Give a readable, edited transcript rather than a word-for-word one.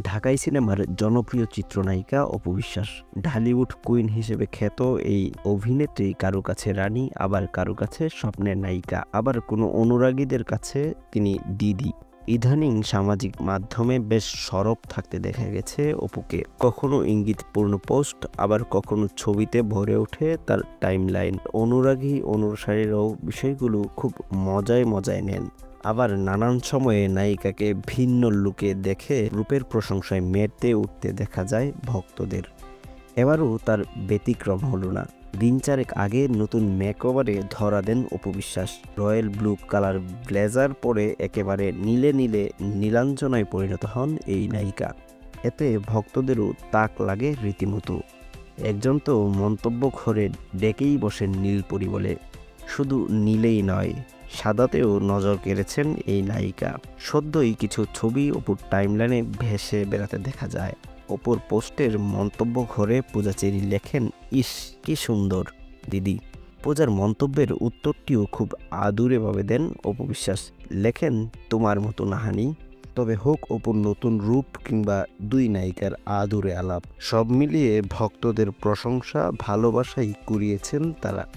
ঢাকাই সিনেমার জনপ্রিয় চিত্রনায়িকা অপু বিশ্বাস। ঢালিউড কুইন হিসেবে খ্যাত এই অভিনেত্রী কারো কাছে রানী, আবার কারো কাছে স্বপ্নের নায়িকা, আবার কোনো অনুরাগীদের কাছে তিনি দিদি। ইদানিং সামাজিক মাধ্যমে বেশ সরব থাকতে দেখা গেছে অপুকে। কখনো ইঙ্গিতপূর্ণ পোস্ট, আবার কখনো ছবিতে ভরে ওঠে তার টাইমলাইন। অনুরাগী অনুসারীরাও বিষয়গুলো খুব মজায় মজায় নেন। আবার নানান সময়ে নায়িকাকে ভিন্ন লুকে দেখে রূপের প্রশংসায় মেতে উঠতে দেখা যায় ভক্তদের। এবারও তার ব্যতিক্রম হলো না। দিন চারেক আগে নতুন মেকওভারে ধরা দেন Apu Biswas. Royal blue colour blazer পরে একেবারে নীলে নীলে নীলাঞ্জনায় পরিণত হন এই নায়িকা। এতে ভক্তদেরও তাক লাগে রীতিমতো। একজন তো মন্তব্য ঘরে ডেকেই বসেন নীলপরি বলে। শুধু নীলেই নয়, সাদাতেও নজর কেড়েছেন এই নায়িকা। সদ্যই কিছু ছবি অপুর টাইমলাইনে ভেসে বেড়াতে দেখা যায়। অপুর পোস্টের মন্তব্য ঘরে পূজাচেরি লেখেন, ইস কি সুন্দর দিদি। পূজার মন্তব্যের উত্তরটিও খুব আদুরেভাবে দেন অপু বিশ্বাস। লেখেন, তোমার মতো নাহানি। তবে হোক অপুর নতুন রূপ কিংবা দুই নায়িকার আদুরে আলাপ, সব মিলিয়ে ভক্তদের প্রশংসা ভালোবাসাই কুড়িয়েছেন তারা।